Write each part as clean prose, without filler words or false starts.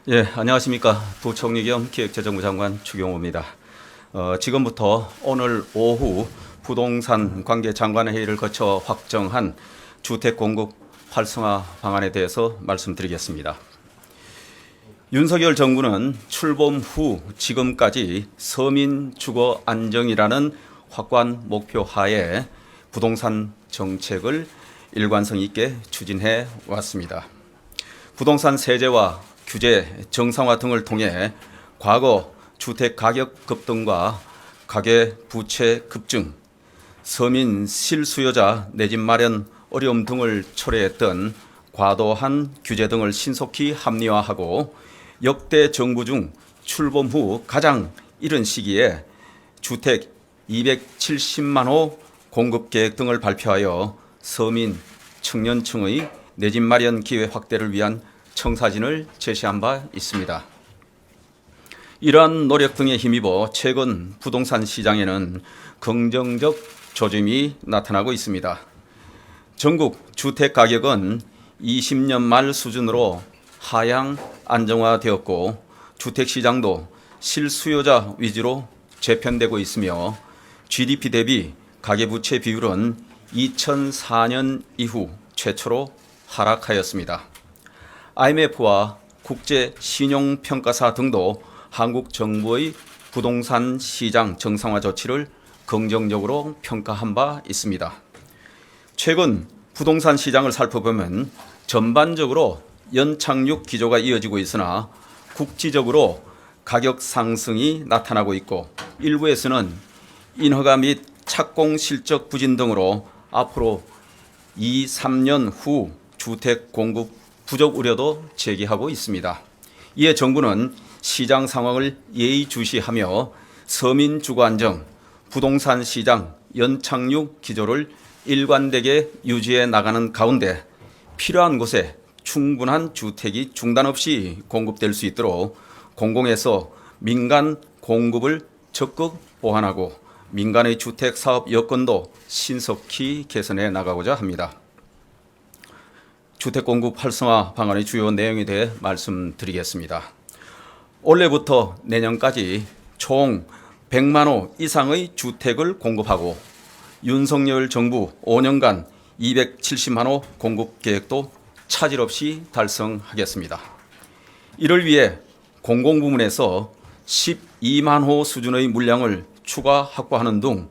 예, 안녕하십니까. 부총리 겸 기획재정부 장관 추경호입니다. 지금부터 오늘 오후 부동산 관계 장관회의를 거쳐 확정한 주택 공급 활성화 방안에 대해서 말씀드리겠습니다. 윤석열 정부는 출범 후 지금까지 서민 주거 안정이라는 확고한 목표 하에 부동산 정책을 일관성 있게 추진해 왔습니다. 부동산 세제와 규제 정상화 등을 통해 과거 주택 가격 급등과 가계 부채 급증, 서민 실수요자 내 집 마련 어려움 등을 초래했던 과도한 규제 등을 신속히 합리화하고 역대 정부 중 출범 후 가장 이른 시기에 주택 270만 호 공급 계획 등을 발표하여 서민, 청년층의 내 집 마련 기회 확대를 위한 청사진을 제시한 바 있습니다. 이러한 노력 등에 힘입어 최근 부동산 시장에는 긍정적 조짐이 나타나고 있습니다. 전국 주택 가격은 20년 말 수준으로 하향 안정화되었고 주택 시장도 실수요자 위주로 재편되고 있으며 GDP 대비 가계부채 비율은 2004년 이후 최초로 하락하였습니다. IMF와 국제신용평가사 등도 한국 정부의 부동산 시장 정상화 조치를 긍정적으로 평가한 바 있습니다. 최근 부동산 시장을 살펴보면 전반적으로 연착륙 기조가 이어지고 있으나 국지적으로 가격 상승이 나타나고 있고 일부에서는 인허가 및 착공 실적 부진 등으로 앞으로 2, 3년 후 주택 공급 부족 우려도 제기하고 있습니다. 이에 정부는 시장 상황을 예의주시하며 서민 주거 안정, 부동산 시장 연착륙 기조를 일관되게 유지해 나가는 가운데 필요한 곳에 충분한 주택이 중단 없이 공급될 수 있도록 공공에서 민간 공급을 적극 보완하고 민간의 주택 사업 여건도 신속히 개선해 나가고자 합니다. 주택 공급 활성화 방안의 주요 내용에 대해 말씀드리겠습니다. 올해부터 내년까지 총 100만 호 이상의 주택을 공급하고 윤석열 정부 5년간 270만 호 공급 계획도 차질 없이 달성하겠습니다. 이를 위해 공공부문에서 12만 호 수준의 물량을 추가 확보하는 등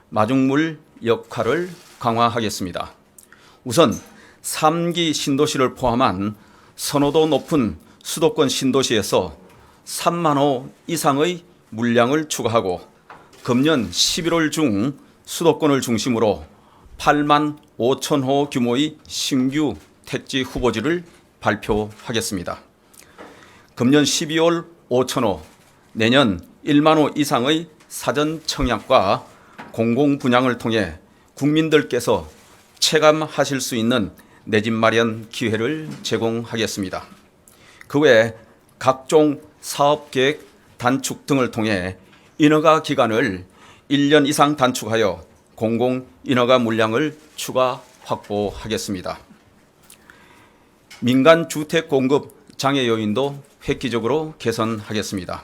마중물 역할을 강화하겠습니다. 우선 3기 신도시를 포함한 선호도 높은 수도권 신도시에서 3만 호 이상의 물량을 추가하고 금년 11월 중 수도권을 중심으로 8만 5천 호 규모의 신규 택지 후보지를 발표하겠습니다. 금년 12월 5천 호, 내년 1만 호 이상의 사전 청약과 공공 분양을 통해 국민들께서 체감하실 수 있는 내 집 마련 기회를 제공하겠습니다. 그 외 각종 사업계획 단축 등을 통해 인허가 기간을 1년 이상 단축하여 공공 인허가 물량을 추가 확보하겠습니다. 민간 주택 공급 장애 요인도 획기적으로 개선하겠습니다.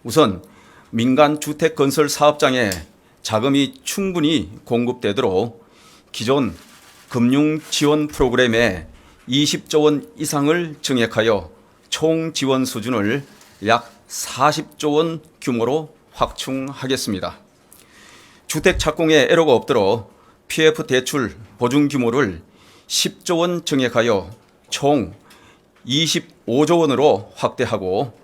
우선 민간 주택 건설 사업장에 자금이 충분히 공급되도록 기존 금융 지원 프로그램에 20조 원 이상을 증액하여 총 지원 수준을 약 40조 원 규모로 확충하겠습니다. 주택 착공에 애로가 없도록 PF 대출 보증 규모를 10조 원 증액하여 총 25조 원으로 확대하고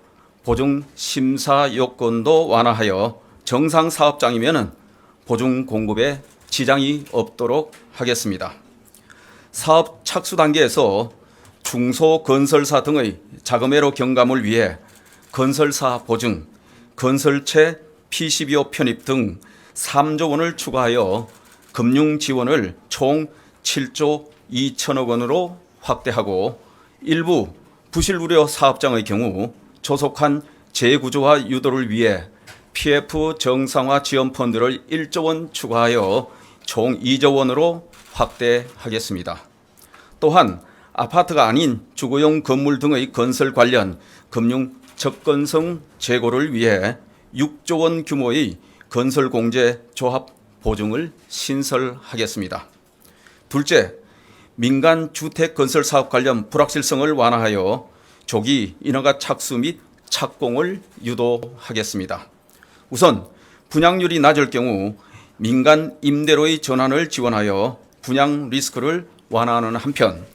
보증 심사 요건도 완화하여 정상 사업장이면 보증 공급에 지장이 없도록 하겠습니다. 사업 착수 단계에서 중소건설사 등의 자금애로 경감을 위해 건설사 보증, 건설체 PCBO 편입 등 3조 원을 추가하여 금융 지원을 총 7조 2천억 원으로 확대하고 일부 부실 우려 사업장의 경우 조속한 재구조화 유도를 위해 PF 정상화 지원 펀드를 1조 원 추가하여 총 2조 원으로 확대하겠습니다. 또한 아파트가 아닌 주거용 건물 등의 건설 관련 금융 접근성 제고를 위해 6조 원 규모의 건설공제 조합 보증을 신설하겠습니다. 둘째, 민간 주택 건설 사업 관련 불확실성을 완화하여 조기 인허가 착수 및 착공을 유도하겠습니다. 우선 분양률이 낮을 경우 민간 임대로의 전환을 지원하여 분양 리스크를 완화하는 한편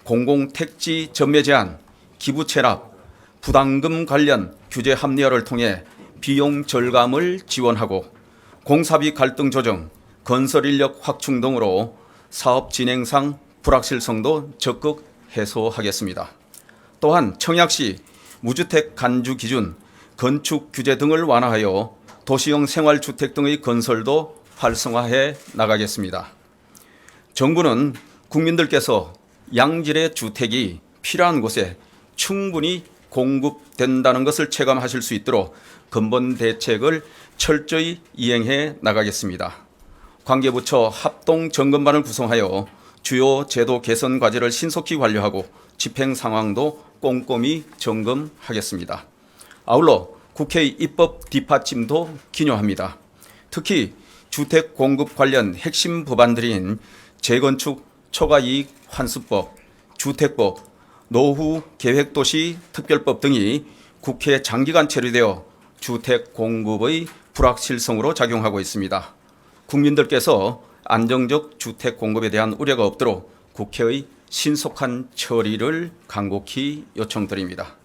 공공택지 전매 제한, 기부 체납, 부담금 관련 규제 합리화를 통해 비용 절감을 지원하고 공사비 갈등 조정, 건설 인력 확충 등으로 사업 진행상 불확실성도 적극 해소하겠습니다. 또한 청약시 무주택 간주 기준, 건축 규제 등을 완화하여 도시형 생활주택 등의 건설도 활성화해 나가겠습니다. 정부는 국민들께서 양질의 주택이 필요한 곳에 충분히 공급된다는 것을 체감하실 수 있도록 근본 대책을 철저히 이행해 나가겠습니다. 관계부처 합동 점검반을 구성하여 주요 제도 개선 과제를 신속히 완료하고 집행 상황도 꼼꼼히 점검하겠습니다. 아울러 국회의 입법 뒷받침도 기ňo합니다. 특히 주택 공급 관련 핵심 법안들인 재건축 초과이익 환수법, 주택법, 노후 계획도시 특별법 등이 국회에 장기간 체류되어 주택 공급의 불확실성으로 작용하고 있습니다. 국민들께서 안정적 주택 공급에 대한 우려가 없도록 국회의 신속한 처리를 간곡히 요청드립니다.